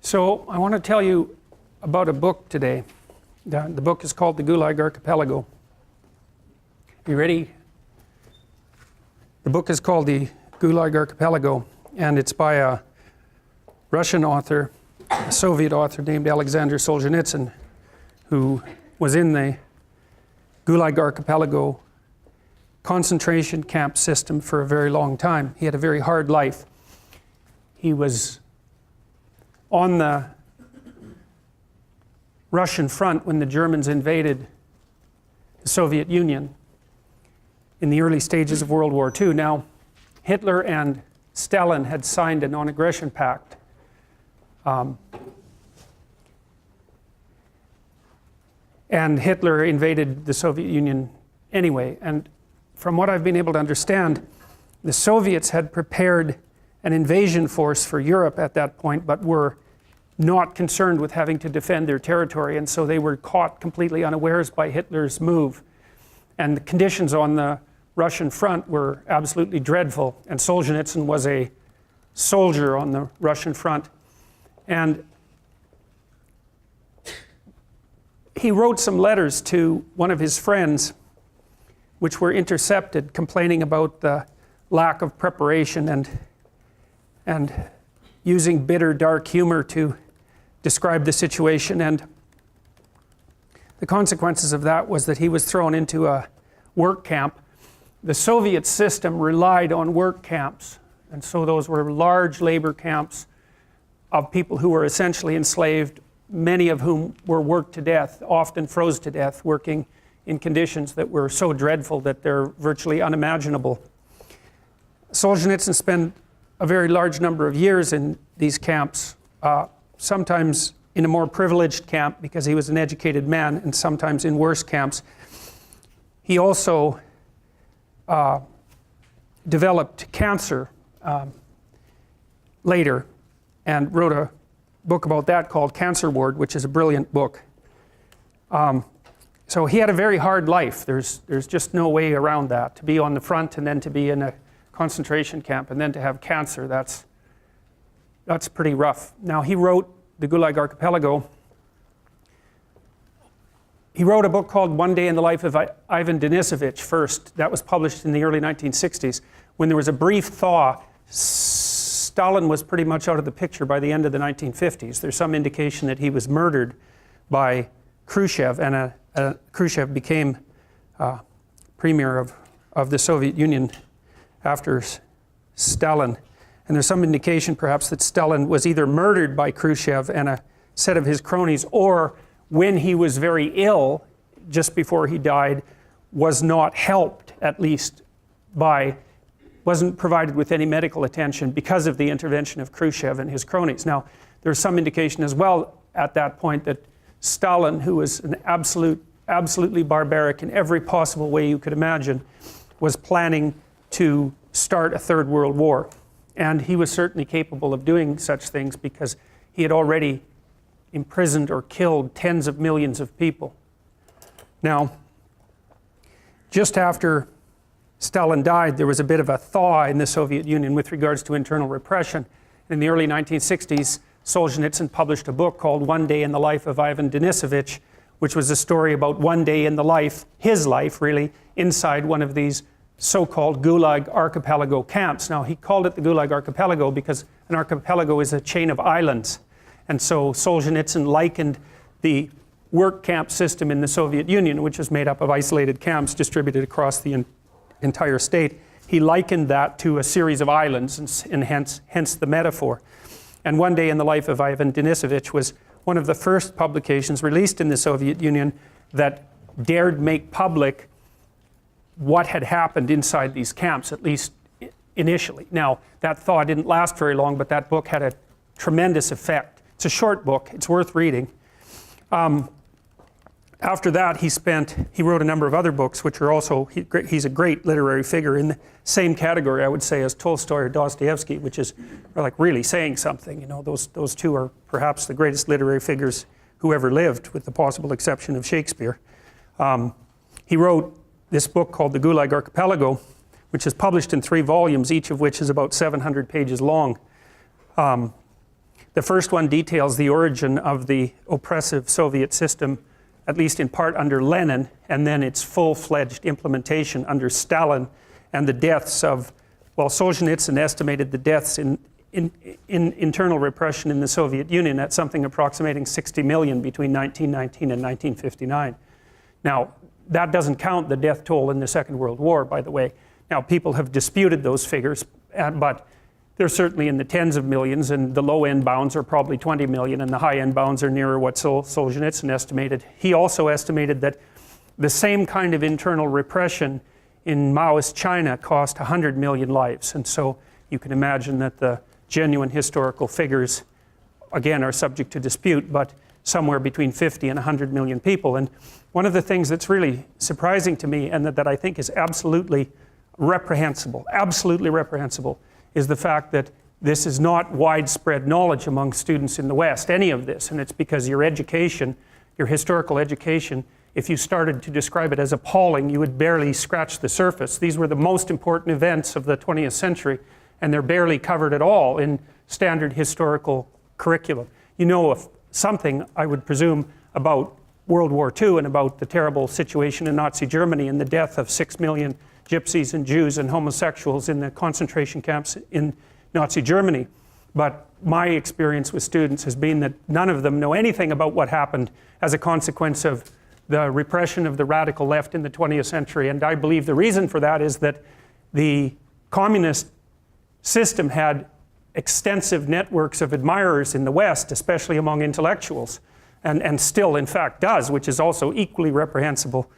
So I want to tell you about a book today. The book is called The Gulag Archipelago. Are you ready? The book is called The Gulag Archipelago, and it's by a Russian author, a Soviet author named Alexander Solzhenitsyn, who was in the Gulag Archipelago concentration camp system for a very long time. He had a very hard life. He was on the Russian front when the Germans invaded the Soviet Union in the early stages of World War II. Now, Hitler and Stalin had signed a non-aggression pact. And Hitler invaded the Soviet Union anyway. And from what I've been able to understand, the Soviets had prepared an invasion force for Europe at that point, but were not concerned with having to defend their territory, and so they were caught completely unawares by Hitler's move. And the conditions on the Russian front were absolutely dreadful, and Solzhenitsyn was a soldier on the Russian front. And he wrote some letters to one of his friends, which were intercepted, complaining about the lack of preparation and using bitter, dark humor to describe the situation. And the consequences of that was that he was thrown into a work camp. The Soviet system relied on work camps, and so those were large labor camps of people who were essentially enslaved, many of whom were worked to death, often froze to death, working in conditions that were so dreadful that they're virtually unimaginable. Solzhenitsyn spent a very large number of years in these camps, sometimes in a more privileged camp because he was an educated man, and sometimes in worse camps. He also developed cancer later and wrote a book about that called Cancer Ward, which is a brilliant book. So he had a very hard life. There's just no way around that. To be on the front and then to be in a concentration camp and then to have cancer, that's pretty rough. Now, he wrote The Gulag Archipelago. He wrote a book called One Day in the Life of Ivan Denisovich first. That was published in the early 1960s. When there was a brief thaw, Stalin was pretty much out of the picture by the end of the 1950s. There's some indication that he was murdered by Khrushchev, and Khrushchev became premier of the Soviet Union after Stalin. And there's some indication perhaps that Stalin was either murdered by Khrushchev and a set of his cronies, or when he was very ill, just before he died, was not helped, at least wasn't provided with any medical attention because of the intervention of Khrushchev and his cronies. Now, there's some indication as well at that point that Stalin, who was an absolutely barbaric in every possible way you could imagine, was planning to start a third world war. And he was certainly capable of doing such things because he had already imprisoned or killed tens of millions of people. Now, just after Stalin died, there was a bit of a thaw in the Soviet Union with regards to internal repression. In the early 1960s, Solzhenitsyn published a book called One Day in the Life of Ivan Denisovich, which was a story about one day in the life, his life really, inside one of these so-called Gulag Archipelago camps. Now, he called it the Gulag Archipelago because an archipelago is a chain of islands. And so Solzhenitsyn likened the work camp system in the Soviet Union, which is made up of isolated camps distributed across the entire state. He likened that to a series of islands, and hence the metaphor. And One Day in the Life of Ivan Denisovich was one of the first publications released in the Soviet Union that dared make public what had happened inside these camps, at least initially. Now, that thaw didn't last very long, but that book had a tremendous effect. It's a short book. It's worth reading. After that, he wrote a number of other books, which are also, he's a great literary figure in the same category, I would say, as Tolstoy or Dostoevsky, which is like really saying something. You know, those two are perhaps the greatest literary figures who ever lived, with the possible exception of Shakespeare. He wrote this book called The Gulag Archipelago, which is published in 3 volumes, each of which is about 700 pages long. The The first one details the origin of the oppressive Soviet system, at least in part under Lenin, and then its full-fledged implementation under Stalin, and the deaths of, well, Solzhenitsyn estimated the deaths in internal repression in the Soviet Union at something approximating 60 million between 1919 and 1959. Now, that doesn't count the death toll in the Second World War, by the way. Now, people have disputed those figures, but they're certainly in the tens of millions, and the low-end bounds are probably 20 million, and the high-end bounds are nearer what Solzhenitsyn estimated. He also estimated that the same kind of internal repression in Maoist China cost 100 million lives. And so you can imagine that the genuine historical figures, again, are subject to dispute, but somewhere between 50 and 100 million people. And one of the things that's really surprising to me, and that I think is absolutely reprehensible, is the fact that this is not widespread knowledge among students in the West, any of this, and it's because your education, your historical education, if you started to describe it as appalling, you would barely scratch the surface. These were the most important events of the 20th century, and they're barely covered at all in standard historical curriculum. You know something, I would presume, about World War II and about the terrible situation in Nazi Germany and the death of 6 million gypsies and Jews and homosexuals in the concentration camps in Nazi Germany. But my experience with students has been that none of them know anything about what happened as a consequence of the repression of the radical left in the 20th century. And I believe the reason for that is that the communist system had extensive networks of admirers in the West, especially among intellectuals, and still in fact does, which is also equally reprehensible.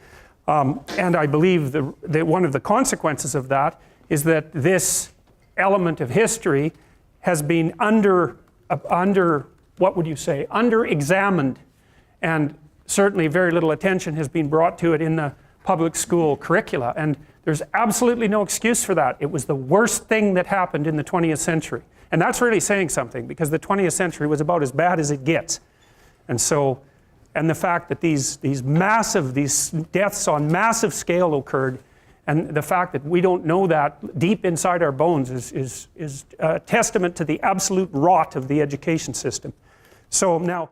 And I believe that one of the consequences of that is that this element of history has been under-examined, and certainly very little attention has been brought to it in the public school curricula, and there's absolutely no excuse for that. It was the worst thing that happened in the 20th century. And that's really saying something, because the 20th century was about as bad as it gets. And so, and the fact that these deaths on massive scale occurred, and the fact that we don't know that deep inside our bones is a testament to the absolute rot of the education system. So now,